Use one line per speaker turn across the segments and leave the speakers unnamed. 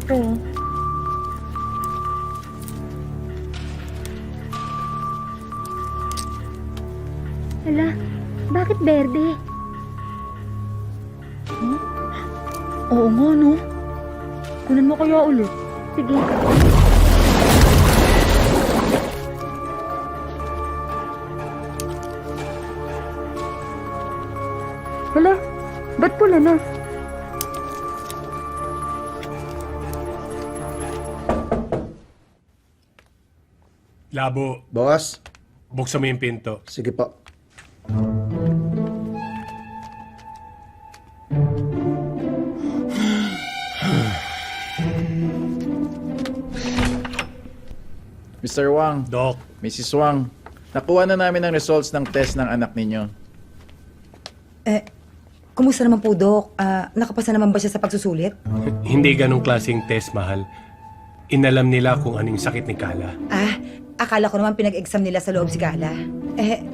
ko. Hala, bakit berde? Huh? Oo nga, no? Kunin mo kaya ulit. Sige. Hala, ba't pula na?
Labo,
Boss,
buksan mo yung pinto.
sige po.
Mr. Wang,
Doc,
Mrs. Wang, nakuha na namin ang results ng test ng anak ninyo.
Kumusta naman po, Dok? Nakapasa naman ba siya sa pagsusulit?
hindi ganong klaseng test, mahal. Inalam nila kung anong sakit ni Kala.
Akala ko naman pinag-exam nila sa loob si Kala.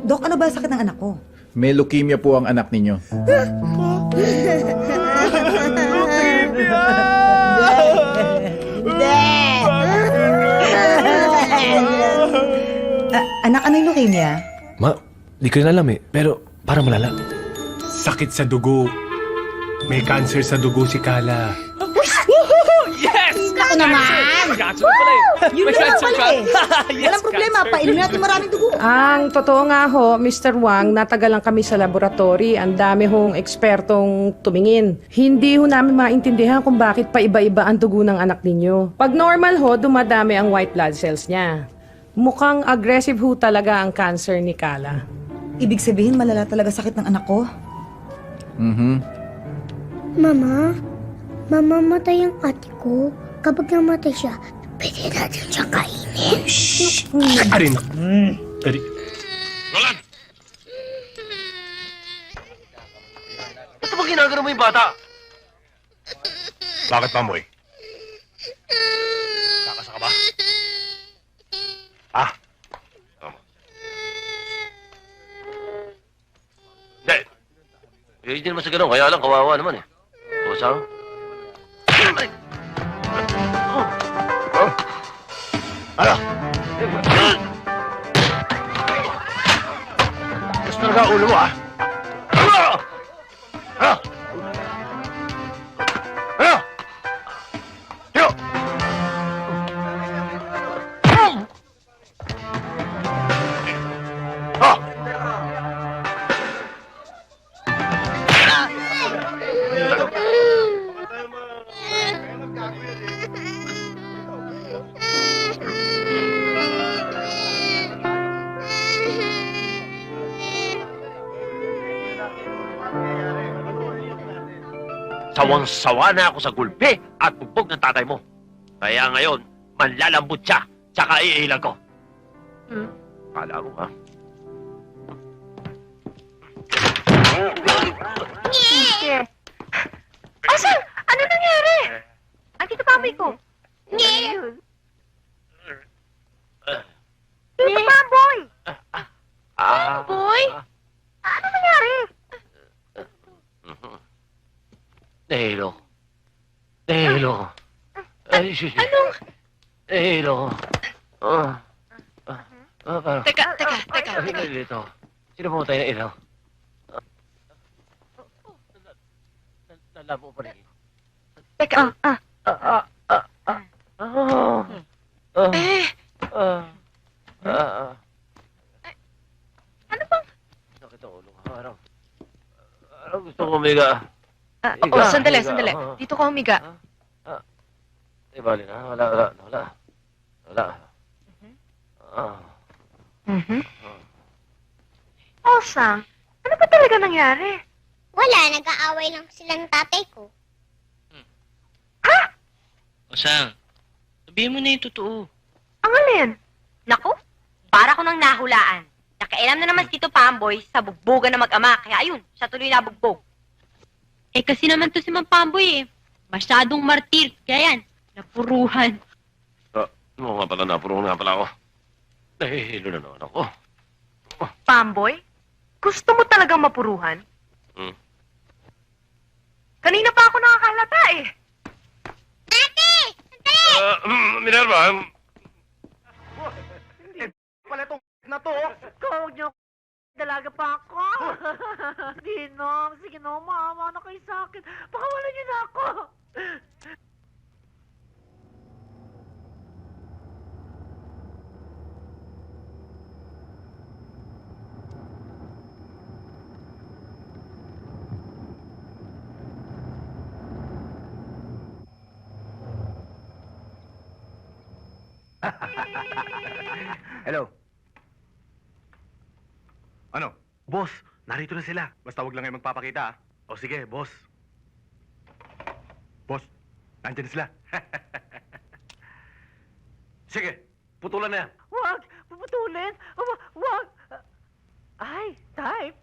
Dok, ano ba sakit ng anak ko?
May leukemia po ang anak ninyo.
Anak, ano yung leukemia?
Ma, di ko rin alam eh. Pero parang malala.
Sakit sa dugo. May cancer sa dugo si Kala.
Ako naman!
Cancer pala eh.
Yun naman pala eh. Walang problema, painom natin maraming dugo.
Ang totoo nga ho, Mr. Wang, natagalan kami sa laboratory. Ang dami hong ekspertong tumingin. Hindi ho namin maintindihan kung bakit paiba-iba ang dugo ng anak ninyo. Pag normal ho, dumadami ang white blood cells niya. Mukhang aggressive ho talaga ang cancer ni Kala.
Ibig sabihin, malala talaga sakit ng anak ko.
Mama, mamamatay ang ate ko. Kapag namatay siya, pwede natin siyang kainin.
Arin. Arin.
Roland! Ba't ba ginagano mo yung bata?
Bakit, Pamoy? Kakasa ka ba? Ah?
Tama. Hindi. Hindi naman sa ganun. Kaya lang, kawawa naman eh. O, saan?
Ano? Gusto talaga ulo mo, ah? Ano? Ano? Ano? Yo! Ah!
Sawang-sawa na ako sa gulpi at bugbog ng tatay mo. Kaya ngayon, manlalambot siya, tsaka iilan ko. Kala mo, ha?
Asan? Ano nangyari? Ang tito pamoy ko. Tito Pamboy! Boy? Ano nangyari?
Nahilo. Nahilo.
Anong?
Nahilo. Parang...
Teka.
Dito. Sino pumatay na ilaw? Nalabo pa rin.
Teka. Ano bang?
Sakit ang ulo. Parang gusto ko umiga.
Sandali. Dito ka humiga.
Bali na. Wala.
Osang, ano ba talaga nangyari?
Wala, nag-aaway lang sila ng tatay ko.
Osang, sabihin mo na yung totoo.
Ang alin?
Naku, para ko nang nahulaan. Nakailam na naman si Tito Pamboy sa bugbogan na mag-ama. Kaya ayun, siya tuloy nabugbog.
Kasi naman to si Mang Pamboy eh. Masyadong martir. Kaya yan, napuruhan.
Oo nga pala, napuruhan nga pala ako. Nahihilo na naman ako.
Pamboy? Gusto mo talagang mapuruhan? Kanina pa ako nakakalata eh.
Ate!
Minerva,
Huwag niyo dalaga pa ako. Ginong, sige na, maawa na kayo sa akin. Pakawalan niyo na ako.
Hello. Ano? Boss, narito na sila. Basta wag lang kayo magpapakita, ah. O sige, boss. Boss, nandiyan na sila. Sige, putulan na yan.
Wag, puputulin. Wag. Ay, type.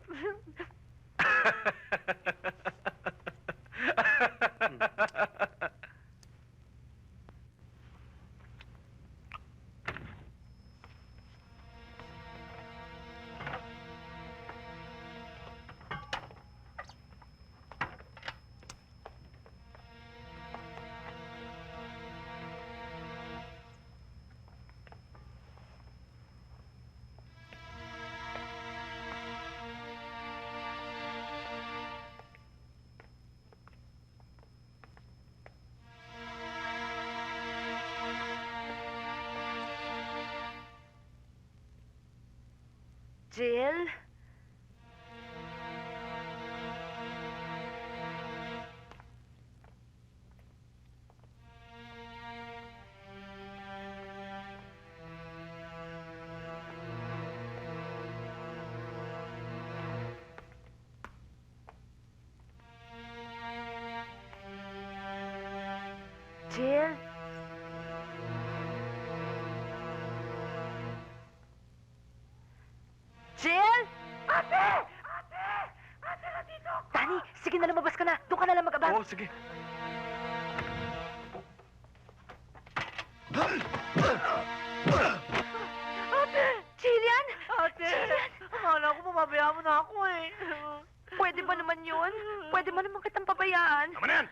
Jill? Jill? Jill? Ate! Ate! Ate, nandito ako! Danny, sige na lumabas ka na. Doon ka na lang mag-abang.
Oo, sige.
Ate! Jillian? Ate! Akala ko papabayaan mo na ako eh. Pwede ba naman yun? Pwede mo naman kitang pabayaan.
Tama na yan!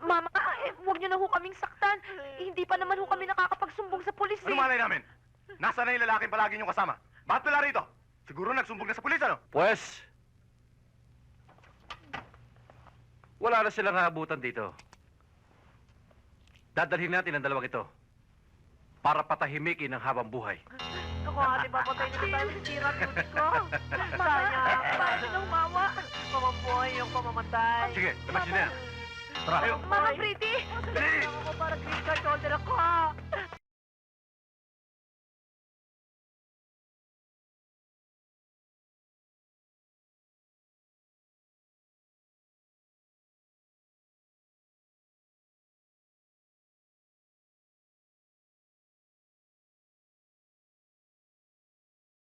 Mama, huwag niyo na ho kaming saktan. Hindi pa naman ho kami nakakapagsumbong sa pulis
Ano malay namin? Nasaan na yung lalaking palagi niyong kasama? Bakit wala rito? Siguro nagsumbong na sa pulis, ano?
Pues, wala na silang naabutan dito. Dadalhin natin ang dalawang ito para patahimikin ang habang buhay.
Ako, ate, papatay na tayo sa sira ng utik ko. Sayang, bakit nang mama? Mamabuhay yung pamamatay.
Sige, labas yun na yan. Tara, kayo.
Mama, pretty! Ako para green card holder ako.